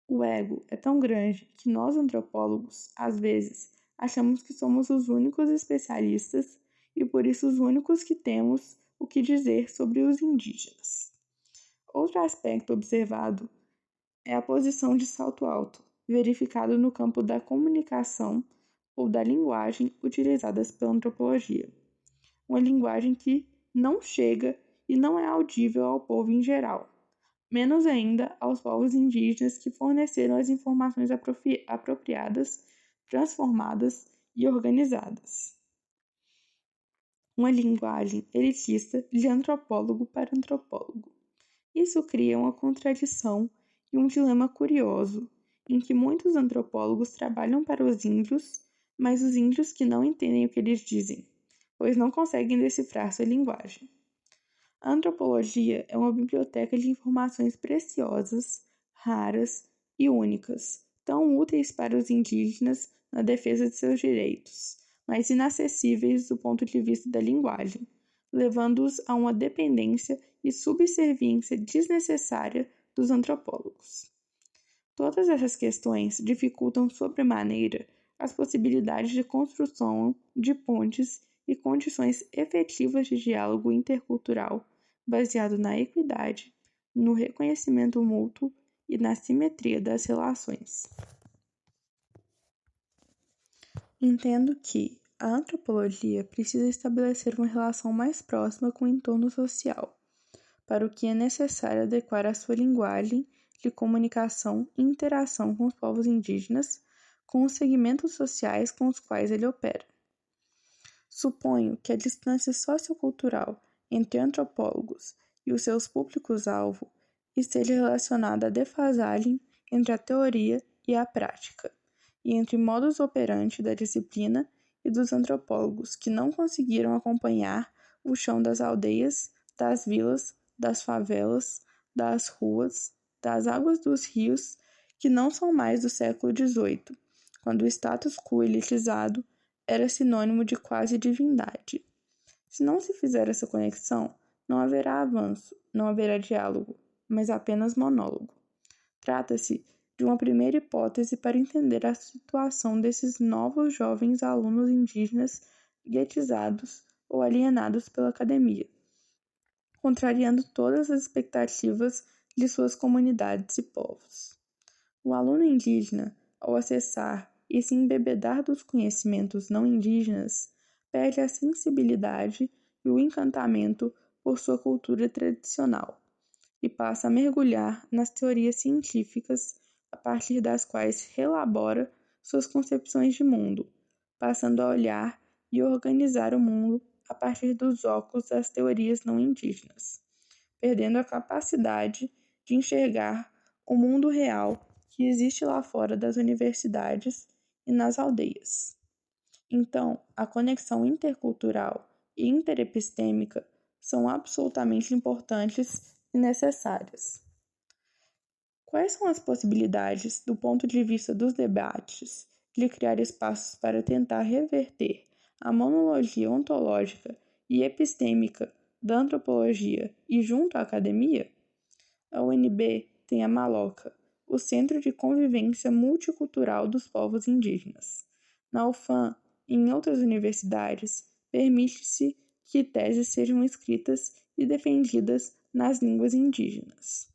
A: O ego é tão grande que nós antropólogos, às vezes, achamos que somos os únicos especialistas e por isso os únicos que temos o que dizer sobre os indígenas. Outro aspecto observado é a posição de salto alto, verificado no campo da comunicação ou da linguagem utilizadas pela antropologia. Uma linguagem que não chega e não é audível ao povo em geral, menos ainda aos povos indígenas que forneceram as informações apropriadas, transformadas e organizadas. Uma linguagem elitista de antropólogo para antropólogo. Isso cria uma contradição e um dilema curioso, em que muitos antropólogos trabalham para os índios, mas os índios que não entendem o que eles dizem, pois não conseguem decifrar sua linguagem. A antropologia é uma biblioteca de informações preciosas, raras e únicas, tão úteis para os indígenas na defesa de seus direitos, mas inacessíveis do ponto de vista da linguagem, levando-os a uma dependência e subserviência desnecessária dos antropólogos. Todas essas questões dificultam sobremaneira as possibilidades de construção de pontes e condições efetivas de diálogo intercultural baseado na equidade, no reconhecimento mútuo e na simetria das relações. Entendo que a antropologia precisa estabelecer uma relação mais próxima com o entorno social, para o que é necessário adequar a sua linguagem de comunicação e interação com os povos indígenas, com os segmentos sociais com os quais ele opera. Suponho que a distância sociocultural entre antropólogos e os seus públicos-alvo esteja relacionada à defasagem entre a teoria e a prática, e entre modus operandi da disciplina e dos antropólogos que não conseguiram acompanhar o chão das aldeias, das vilas, das favelas, das ruas, das águas dos rios, que não são mais do século XVIII, quando o status quo elitizado era sinônimo de quase divindade. Se não se fizer essa conexão, não haverá avanço, não haverá diálogo, mas apenas monólogo. Trata-se de uma primeira hipótese para entender a situação desses novos jovens alunos indígenas guetizados ou alienados pela academia, contrariando todas as expectativas de suas comunidades e povos. O aluno indígena, ao acessar e se embebedar dos conhecimentos não indígenas, perde a sensibilidade e o encantamento por sua cultura tradicional e passa a mergulhar nas teorias científicas a partir das quais relabora suas concepções de mundo, passando a olhar e organizar o mundo a partir dos óculos das teorias não indígenas, perdendo a capacidade de enxergar o mundo real que existe lá fora das universidades e nas aldeias. Então, a conexão intercultural e interepistêmica são absolutamente importantes e necessárias. Quais são as possibilidades, do ponto de vista dos debates, de criar espaços para tentar reverter a monologia ontológica e epistêmica da antropologia e junto à academia? A UNB tem a Maloca, o Centro de Convivência Multicultural dos Povos Indígenas. Na UFAM e em outras universidades, permite-se que teses sejam escritas e defendidas nas línguas indígenas.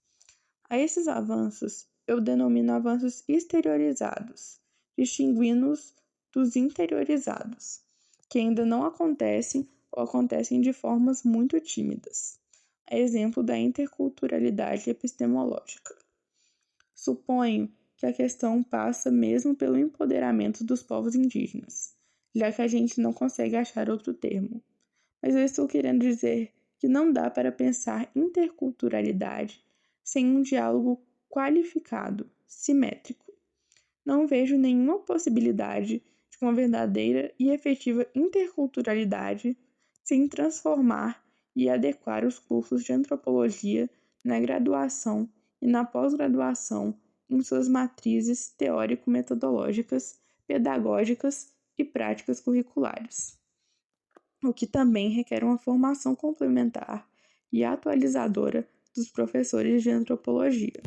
A: A esses avanços eu denomino avanços exteriorizados, distinguindo-os dos interiorizados, que ainda não acontecem ou acontecem de formas muito tímidas. É exemplo da interculturalidade epistemológica. Suponho que a questão passa mesmo pelo empoderamento dos povos indígenas, já que a gente não consegue achar outro termo. Mas eu estou querendo dizer que não dá para pensar interculturalidade sem um diálogo qualificado, simétrico. Não vejo nenhuma possibilidade de uma verdadeira e efetiva interculturalidade sem transformar e adequar os cursos de antropologia na graduação e na pós-graduação em suas matrizes teórico-metodológicas, pedagógicas e práticas curriculares, o que também requer uma formação complementar e atualizadora dos professores de antropologia.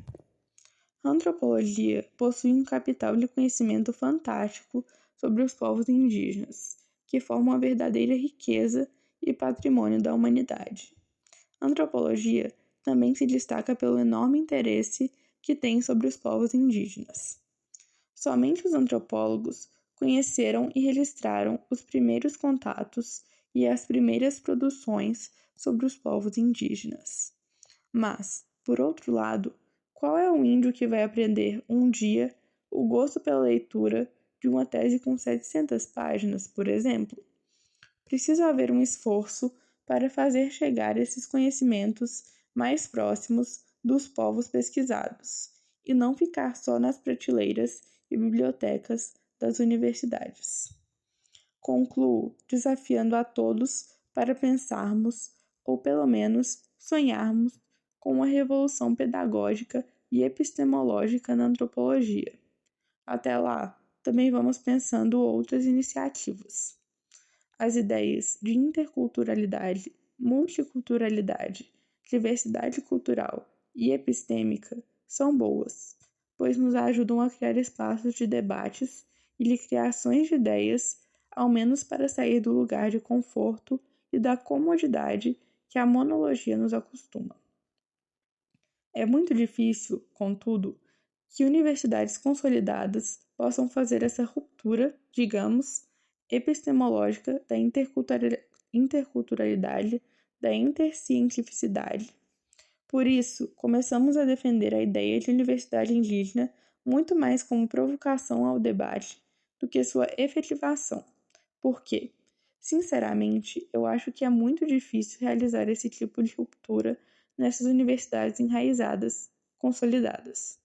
A: A antropologia possui um capital de conhecimento fantástico sobre os povos indígenas, que formam a verdadeira riqueza e patrimônio da humanidade. A antropologia também se destaca pelo enorme interesse que tem sobre os povos indígenas. Somente os antropólogos conheceram e registraram os primeiros contatos e as primeiras produções sobre os povos indígenas. Mas, por outro lado, qual é o índio que vai aprender um dia o gosto pela leitura de uma tese com 700 páginas, por exemplo? Precisa haver um esforço para fazer chegar esses conhecimentos mais próximos dos povos pesquisados, e não ficar só nas prateleiras e bibliotecas das universidades. Concluo desafiando a todos para pensarmos, ou pelo menos sonharmos, com uma revolução pedagógica e epistemológica na antropologia. Até lá, também vamos pensando outras iniciativas. As ideias de interculturalidade, multiculturalidade, diversidade cultural e epistêmica são boas, pois nos ajudam a criar espaços de debates e de criações de ideias, ao menos para sair do lugar de conforto e da comodidade que a monologia nos acostuma. É muito difícil, contudo, que universidades consolidadas possam fazer essa ruptura, digamos, epistemológica da interculturalidade, da intercientificidade. Por isso, começamos a defender a ideia de universidade indígena muito mais como provocação ao debate do que sua efetivação. Por quê? Sinceramente, eu acho que é muito difícil realizar esse tipo de ruptura nessas universidades enraizadas, consolidadas.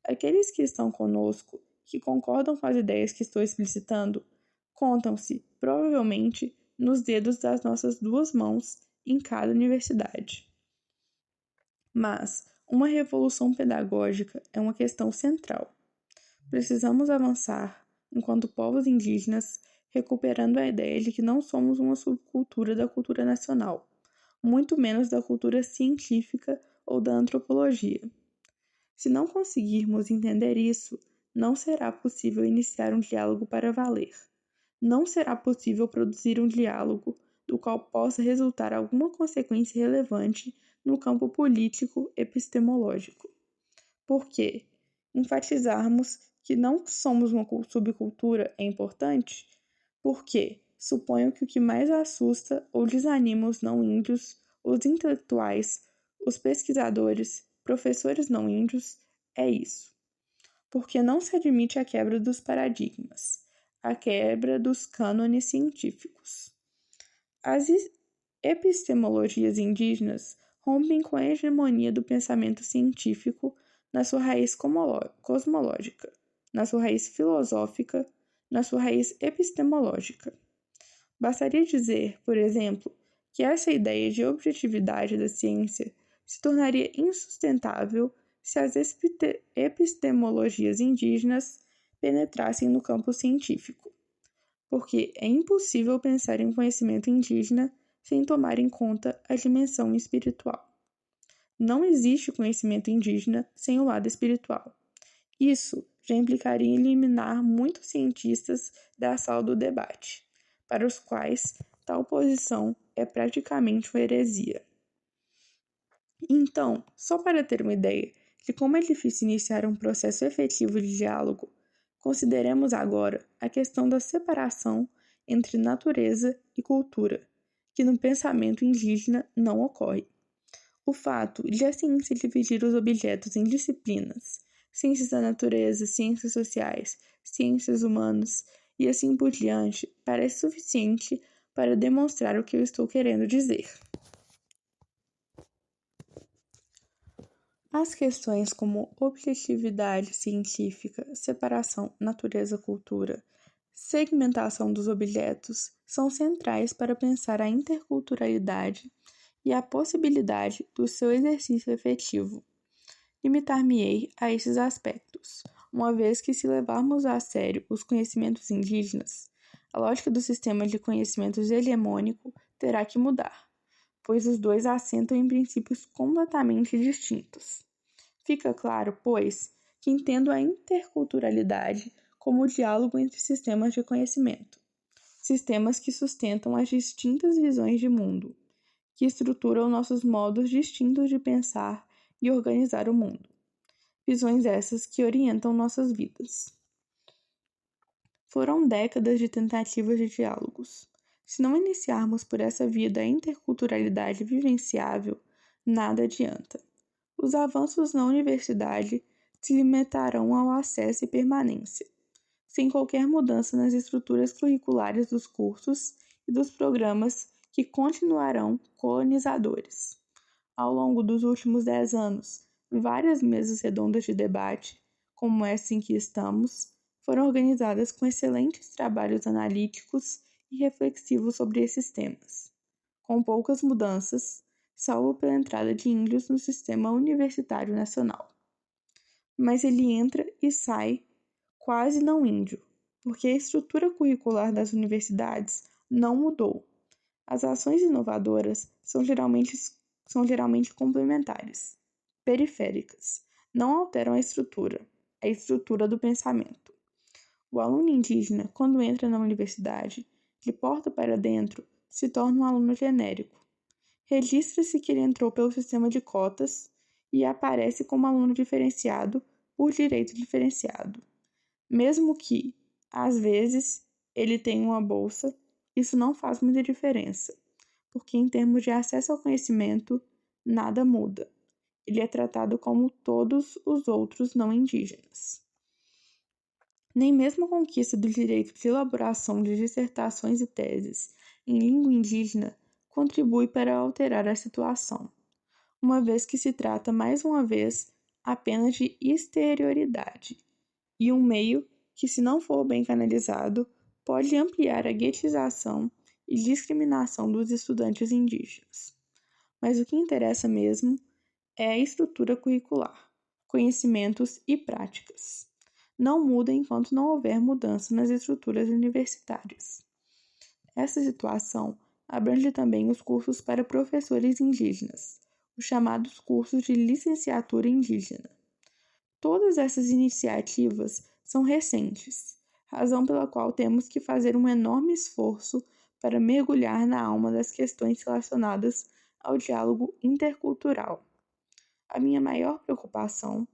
A: Aqueles que estão conosco, que concordam com as ideias que estou explicitando, contam-se, provavelmente, nos dedos das nossas duas mãos em cada universidade. Mas uma revolução pedagógica é uma questão central. Precisamos avançar, enquanto povos indígenas, recuperando a ideia de que não somos uma subcultura da cultura nacional, muito menos da cultura científica ou da antropologia. Se não conseguirmos entender isso, não será possível iniciar um diálogo para valer. Não será possível produzir um diálogo do qual possa resultar alguma consequência relevante no campo político epistemológico. Por quê? Enfatizarmos que não somos uma subcultura é importante? Porque suponho que o que mais assusta ou desanima os não-índios, os intelectuais, os pesquisadores, professores não-índios, é isso. Porque não se admite a quebra dos paradigmas, a quebra dos cânones científicos. As epistemologias indígenas rompem com a hegemonia do pensamento científico na sua raiz cosmológica, na sua raiz filosófica, na sua raiz epistemológica. Bastaria dizer, por exemplo, que essa ideia de objetividade da ciência se tornaria insustentável se as epistemologias indígenas penetrassem no campo científico, porque é impossível pensar em conhecimento indígena sem tomar em conta a dimensão espiritual. Não existe conhecimento indígena sem o lado espiritual. Isso já implicaria em eliminar muitos cientistas da sala do debate, para os quais tal posição é praticamente uma heresia. Então, só para ter uma ideia de como é difícil iniciar um processo efetivo de diálogo, consideremos agora a questão da separação entre natureza e cultura, que no pensamento indígena não ocorre. O fato de a ciência dividir os objetos em disciplinas, ciências da natureza, ciências sociais, ciências humanas e assim por diante, parece suficiente para demonstrar o que eu estou querendo dizer. As questões como objetividade científica, separação natureza-cultura, segmentação dos objetos são centrais para pensar a interculturalidade e a possibilidade do seu exercício efetivo. Limitar-me-ei a esses aspectos, uma vez que, se levarmos a sério os conhecimentos indígenas, a lógica do sistema de conhecimentos hegemônico terá que mudar, pois os dois assentam em princípios completamente distintos. Fica claro, pois, que entendo a interculturalidade como o diálogo entre sistemas de conhecimento, sistemas que sustentam as distintas visões de mundo, que estruturam nossos modos distintos de pensar e organizar o mundo. Visões essas que orientam nossas vidas. Foram décadas de tentativas de diálogos. Se não iniciarmos por essa via da interculturalidade vivenciável, nada adianta. Os avanços na universidade se limitarão ao acesso e permanência, sem qualquer mudança nas estruturas curriculares dos cursos e dos programas que continuarão colonizadores. Ao longo dos últimos 10 anos, várias mesas redondas de debate, como essa em que estamos, foram organizadas com excelentes trabalhos analíticos e reflexivos sobre esses temas, com poucas mudanças, salvo pela entrada de índios no sistema universitário nacional. Mas ele entra e sai quase não índio, porque a estrutura curricular das universidades não mudou. As ações inovadoras são geralmente complementares, periféricas, não alteram a estrutura do pensamento. O aluno indígena, quando entra na universidade, de porta para dentro, se torna um aluno genérico. Registra-se que ele entrou pelo sistema de cotas e aparece como aluno diferenciado por direito diferenciado. Mesmo que, às vezes, ele tenha uma bolsa, isso não faz muita diferença, porque em termos de acesso ao conhecimento, nada muda. Ele é tratado como todos os outros não indígenas. Nem mesmo a conquista do direito de elaboração de dissertações e teses em língua indígena contribui para alterar a situação, uma vez que se trata, mais uma vez, apenas de exterioridade, e um meio que, se não for bem canalizado, pode ampliar a guetização e discriminação dos estudantes indígenas. Mas o que interessa mesmo é a estrutura curricular, conhecimentos e práticas. Não muda enquanto não houver mudança nas estruturas universitárias. Essa situação abrange também os cursos para professores indígenas, os chamados cursos de licenciatura indígena. Todas essas iniciativas são recentes, razão pela qual temos que fazer um enorme esforço para mergulhar na alma das questões relacionadas ao diálogo intercultural. A minha maior preocupação,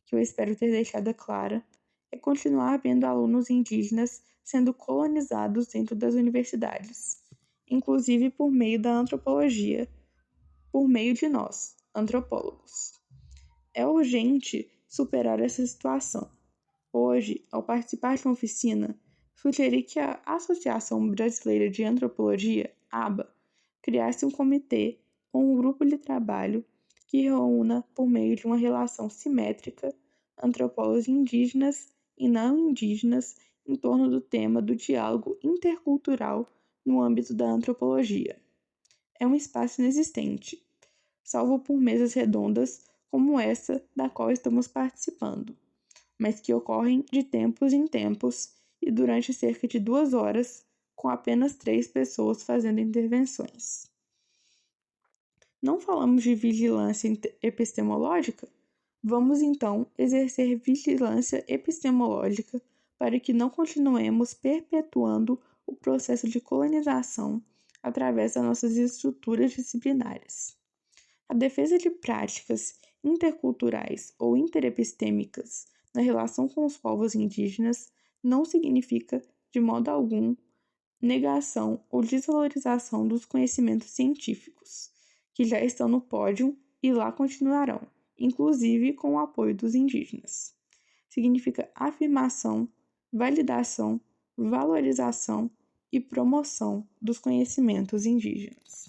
A: que eu espero ter deixado clara, é continuar vendo alunos indígenas sendo colonizados dentro das universidades, inclusive por meio da antropologia, por meio de nós, antropólogos. É urgente superar essa situação. Hoje, ao participar de uma oficina, sugeri que a Associação Brasileira de Antropologia, ABA, criasse um comitê ou um grupo de trabalho que reúna, por meio de uma relação simétrica, antropólogos indígenas e não indígenas em torno do tema do diálogo intercultural no âmbito da antropologia. É um espaço inexistente, salvo por mesas redondas como essa da qual estamos participando, mas que ocorrem de tempos em tempos e durante cerca de 2 horas, com apenas 3 pessoas fazendo intervenções. Não falamos de vigilância epistemológica? Vamos então exercer vigilância epistemológica para que não continuemos perpetuando o processo de colonização através das nossas estruturas disciplinares. A defesa de práticas interculturais ou interepistêmicas na relação com os povos indígenas não significa, de modo algum, negação ou desvalorização dos conhecimentos científicos, que já estão no pódio e lá continuarão, inclusive com o apoio dos indígenas. Significa afirmação, validação, valorização e promoção dos conhecimentos indígenas.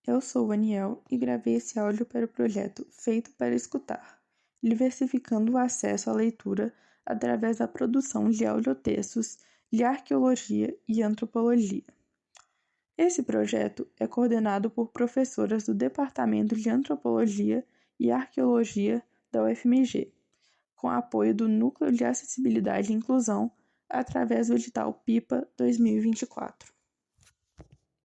A: Eu sou o Aniel e gravei esse áudio para o projeto Feito para Escutar, diversificando o acesso à leitura através da produção de audiotextos de arqueologia e antropologia. Esse projeto é coordenado por professoras do Departamento de Antropologia e Arqueologia da UFMG, com apoio do Núcleo de Acessibilidade e Inclusão através do edital PIPA 2024.